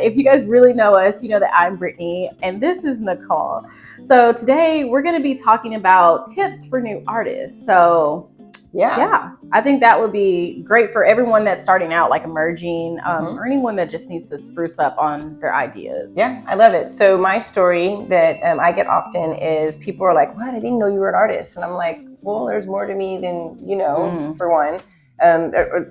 if you guys really know us, you know that I'm Brittany and this is Nicole. So today we're going to be talking about tips for new artists. So yeah, I think that would be great for everyone that's starting out, like emerging, or anyone that just needs to spruce up on their ideas. Yeah, I love it. So my story that I get often is people are like, "What? I didn't know you were an artist," and I'm like, "Well, there's more to me than you know." For one,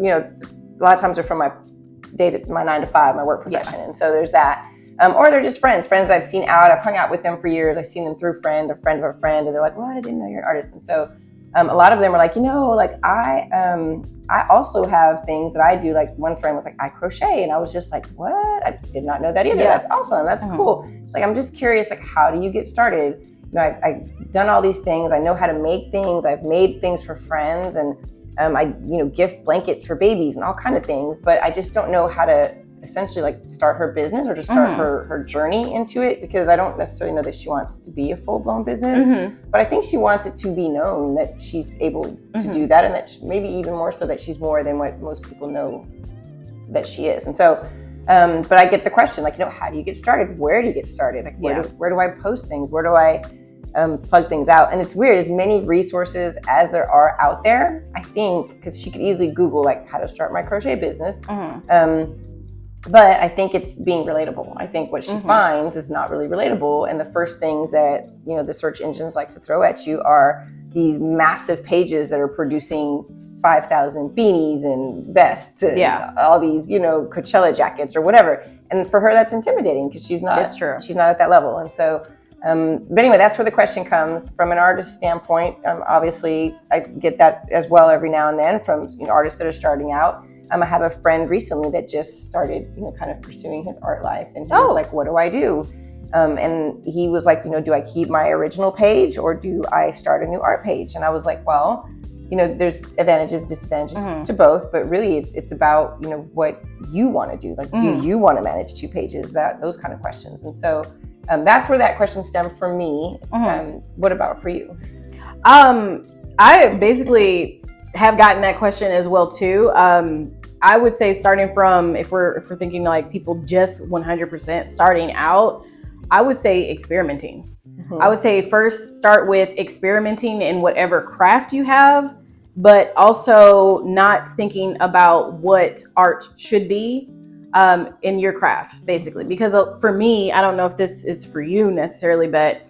you know, a lot of times they're from my 9 to 5, my work profession, and so there's that. Or they're just friends I've seen out. I've hung out with them for years. I've seen them through a friend of a friend, and they're like, "What? I didn't know you're an artist." And so a lot of them are like, like I also have things that I do. Like one friend was like, I crochet, and I was just like, what? I did not know that either. That's awesome. That's cool. It's like, I'm just curious, like, how do you get started? You know, I've done all these things. I know how to make things. I've made things for friends, and I gift blankets for babies and all kind of things. But I just don't know how to essentially like start her business or just start her journey into it, because I don't necessarily know that she wants it to be a full-blown business, but I think she wants it to be known that she's able to do that, and that maybe even more so that she's more than what most people know that she is. And so but I get the question, like, how do you get started? Where do you get started? Like, where do I post things? Where do I plug things out? And it's weird, as many resources as there are out there, I think, because she could easily Google like how to start my crochet business, but I think it's being relatable. I think what she finds is not really relatable. And the first things that, the search engines like to throw at you are these massive pages that are producing 5,000 beanies and vests and all these, Coachella jackets or whatever. And for her, that's intimidating because she's not at that level. And so, but anyway, that's where the question comes from an artist standpoint. Obviously, I get that as well every now and then from artists that are starting out. I have a friend recently that just started, kind of pursuing his art life, and he was like, "What do I do?" And he was like, "Do I keep my original page or do I start a new art page?" And I was like, "Well, there's advantages, disadvantages to both, but really, it's about what you want to do. Like, do you want to manage 2 pages? Those kind of questions." And so that's where that question stemmed from me. What about for you? I basically have gotten that question as well too. I would say starting from, if we're thinking like people just 100% starting out, I would say experimenting. I would say first start with experimenting in whatever craft you have, but also not thinking about what art should be in your craft, basically. Because for me, I don't know if this is for you necessarily, but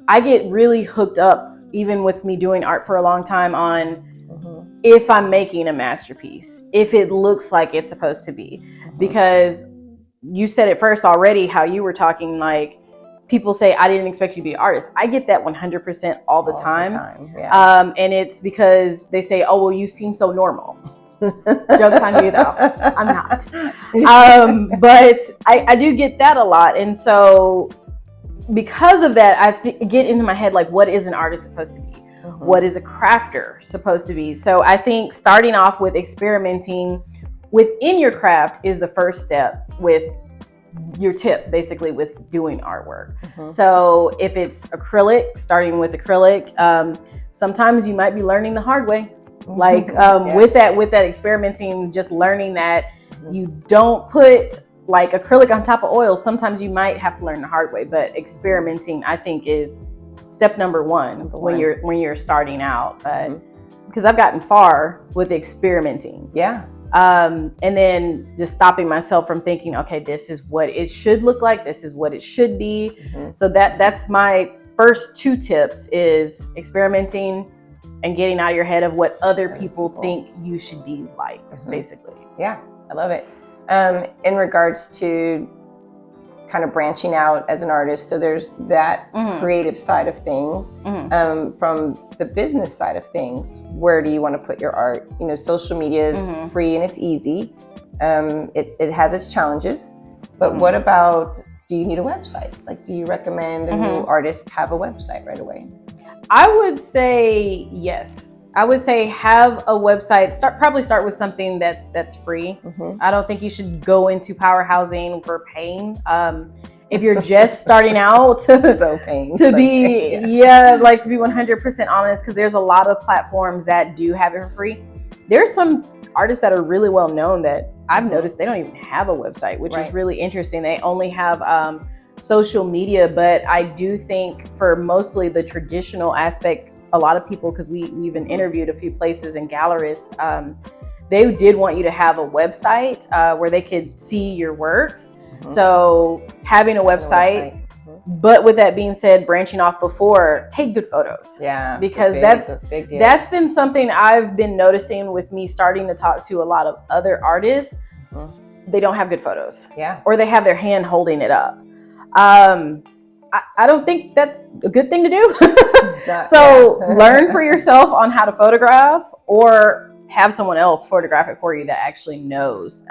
I get really hooked up, even with me doing art for a long time, on if I'm making a masterpiece, if it looks like it's supposed to be. Because you said it first already, how you were talking, like, people say, I didn't expect you to be an artist. I get that 100% all the time. And it's because they say, oh, well, you seem so normal. Joke's on you, though. I'm not. But I do get that a lot. And so because of that, I get into my head, like, what is an artist supposed to be? What is a crafter supposed to be? So I think starting off with experimenting within your craft is the first step with your tip, basically, with doing artwork. So if it's acrylic, starting with acrylic, sometimes you might be learning the hard way. Like with that experimenting, just learning that you don't put like acrylic on top of oil. Sometimes you might have to learn the hard way, but experimenting, I think, is step number one when you're starting out. But because I've gotten far with experimenting. And then just stopping myself from thinking, okay, this is what it should look like, this is what it should be. So that's my first 2 tips, is experimenting and getting out of your head of what other people think you should be like, basically. Yeah, I love it. In regards to kind of branching out as an artist, so there's that creative side of things. From the business side of things, where do you want to put your art? Social media is free and it's easy. It has its challenges, but what about, do you need a website? Like, do you recommend a new artist have a website right away? I would say yes. I would say have a website. Probably start with something that's free. I don't think you should go into powerhousing for paying. If you're just starting out, to be 100% honest, because there's a lot of platforms that do have it for free. There's some artists that are really well known that I've noticed they don't even have a website, which is really interesting. They only have social media, but I do think for mostly the traditional aspect, a lot of people, because we even interviewed a few places and gallerists, they did want you to have a website where they could see your works. So having a website. But with that being said, branching off before, take good photos. Yeah. Because that's been something I've been noticing with me starting to talk to a lot of other artists. They don't have good photos. Yeah. Or they have their hand holding it up. I don't think that's a good thing to do. So learn for yourself on how to photograph, or have someone else photograph it for you that actually knows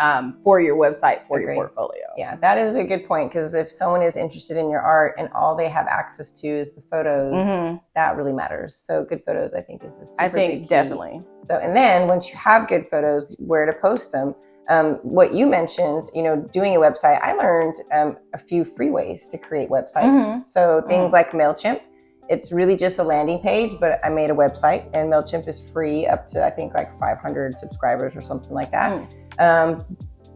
for your website, for your portfolio. Yeah, that is a good point, because if someone is interested in your art and all they have access to is the photos, that really matters. So good photos, I think, is a super big key. Definitely. So, and then once you have good photos, where to post them. What you mentioned, doing a website, I learned a few free ways to create websites. So things like MailChimp. It's really just a landing page, but I made a website, and MailChimp is free up to, I think, like 500 subscribers or something like that.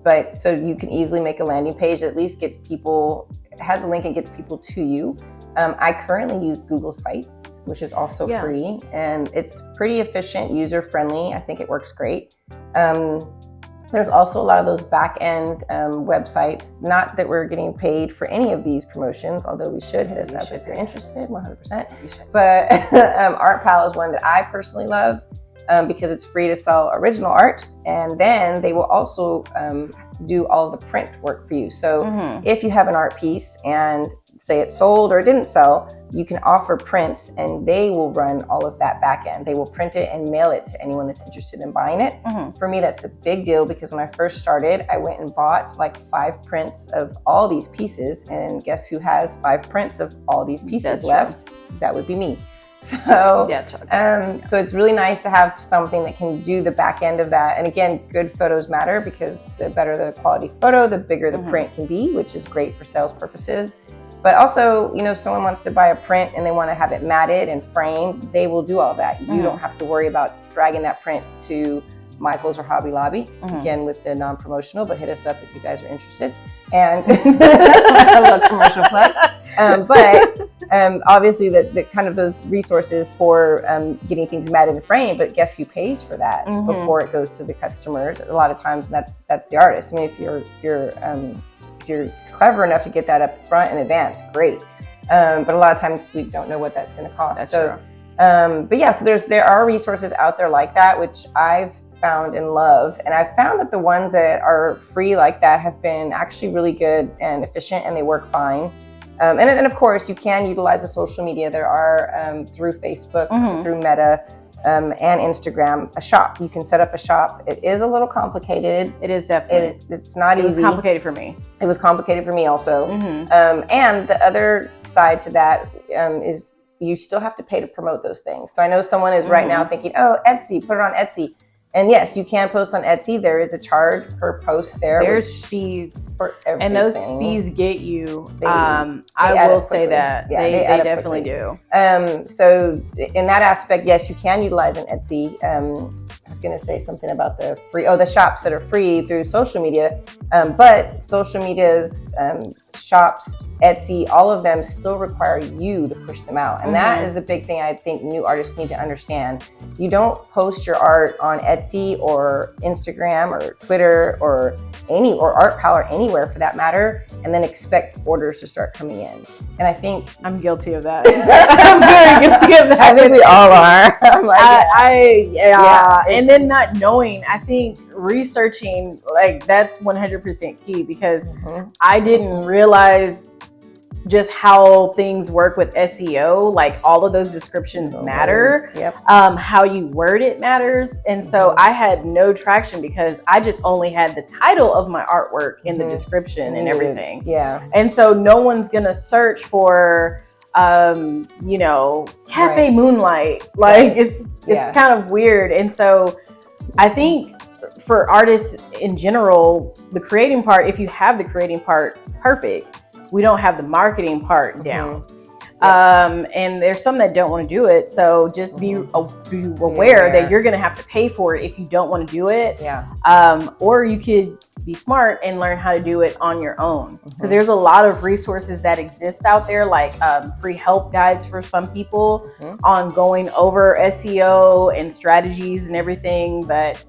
But so you can easily make a landing page that at least gets people, it has a link and gets people to you. I currently use Google Sites, which is also free, and it's pretty efficient, user-friendly. I think it works great. There's also a lot of those back-end websites. Not that we're getting paid for any of these promotions, although we should. Hit us up if you're interested, 100%. But ArtPal is one that I personally love because it's free to sell original art, and then they will also do all the print work for you. So if you have an art piece and say it sold or it didn't sell, you can offer prints, and they will run all of that back end. They will print it and mail it to anyone that's interested in buying it. For me, that's a big deal, because when I first started, I went and bought like 5 prints of all these pieces, and guess who has 5 prints of all these pieces left? That would be me. So, so it's really nice to have something that can do the back end of that. And again, good photos matter, because the better the quality photo, the bigger the print can be, which is great for sales purposes. But also, if someone wants to buy a print and they want to have it matted and framed, they will do all that. You don't have to worry about dragging that print to Michael's or Hobby Lobby. Again, with the non-promotional, but hit us up if you guys are interested. And I love commercial plug. But obviously, the kind of those resources for getting things matted and framed. But guess who pays for that before it goes to the customers? A lot of times, that's the artist. I mean, if you're clever enough to get that up front in advance, great. But a lot of times we don't know what that's going to cost. That's true. But yeah, so there are resources out there like that, which I've found and love. And I've found that the ones that are free like that have been actually really good and efficient, and they work fine. And of course, you can utilize the social media. There are, through Facebook, through Meta, and Instagram, a shop. You can set up a shop. It is a little complicated. It is definitely. It's not easy. It was complicated for me. It was complicated for me also. And the other side to that is you still have to pay to promote those things. So I know someone is right now thinking, oh, Etsy, put it on Etsy. And yes, you can post on Etsy. There is a charge per post there. There's fees for everything. And those fees get you. I will say that. Yeah, they definitely do. So in that aspect, yes, you can utilize an Etsy. I was going to say something about the shops that are free through social media. But social media's shops, Etsy, all of them still require you to push them out. And that is the big thing I think new artists need to understand. You don't post your art on Etsy or Instagram or Twitter or ArtPal or anywhere for that matter, and then expect orders to start coming in. And I think I'm guilty of that. I'm very guilty of that. I think we all are. I'm like, and then not knowing, I think researching, like, that's 100% key, because I didn't realize just how things work with SEO. Like, all of those descriptions matter. How you word it matters. And so I had no traction, because I just only had the title of my artwork in the description and everything. And so no one's gonna search for Cafe Moonlight. Like, it's kind of weird. And so I think for artists in general, the creating part, if you have the creating part perfect, we don't have the marketing part down. And there's some that don't want to do it. So just be aware that you're going to have to pay for it if you don't want to do it. Or you could be smart and learn how to do it on your own, because there's a lot of resources that exist out there, like free help guides for some people on going over SEO and strategies and everything. But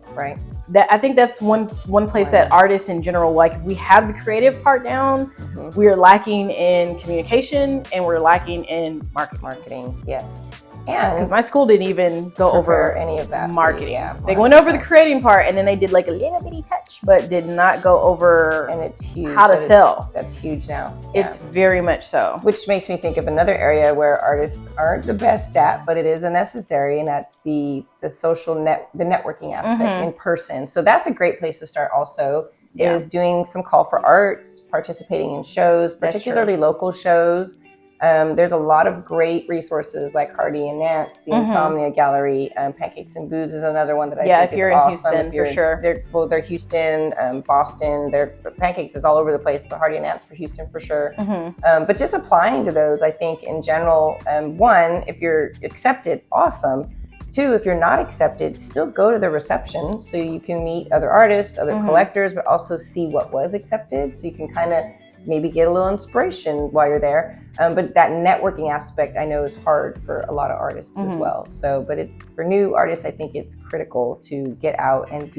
I think that's one place that artists in general, like, if we have the creative part down, we are lacking in communication and we're lacking in marketing. Yes. And because my school didn't even go over any of that marketing. They went over the creating part, and then they did like a little bitty touch, but did not go over and it's huge how to sell. That's huge now. It's very much so. Which makes me think of another area where artists aren't the best at, but it is a necessary, and that's the social the networking aspect in person. So that's a great place to start also, is doing some call for arts, participating in shows, particularly local shows. There's a lot of great resources like Hardy and Nance, the Insomnia Gallery, Pancakes and Booze is another one that I think if you're is in awesome. Houston, for sure. They're Houston, Boston. Pancakes is all over the place, but Hardy and Nance for Houston for sure. But just applying to those, I think in general, one, if you're accepted, awesome. Two, if you're not accepted, still go to the reception so you can meet other artists, other collectors, but also see what was accepted, so you can kind of maybe get a little inspiration while you're there. But that networking aspect I know is hard for a lot of artists as well. So, but for new artists, I think it's critical to get out and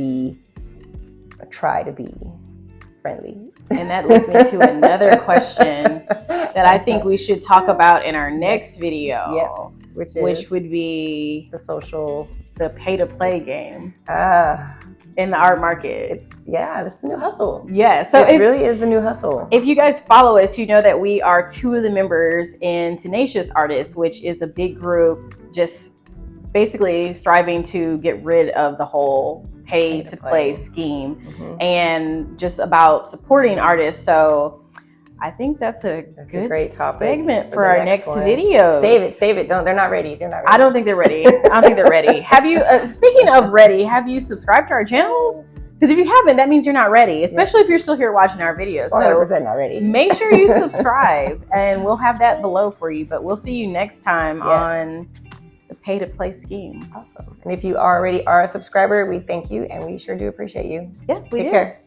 try to be friendly. And that leads me to another question that I think we should talk about in our next video. Yes, which would be the pay-to-play game in the art market. That's the new hustle. So it really is the new hustle. If you guys follow us, you know that we are two of the members in Tenacious Artists, which is a big group just basically striving to get rid of the whole pay-to-play scheme and just about supporting artists. So I think that's a great topic segment for our next video. Save it. They're not ready. I don't think they're ready. Have you, speaking of ready, have you subscribed to our channels? Because if you haven't, that means you're not ready, especially if you're still here watching our videos. 100% not ready. Make sure you subscribe, and we'll have that below for you. But we'll see you next time on the pay-to-play scheme. Awesome. And if you already are a subscriber, we thank you, and we sure do appreciate you. Yeah, we do. Take care.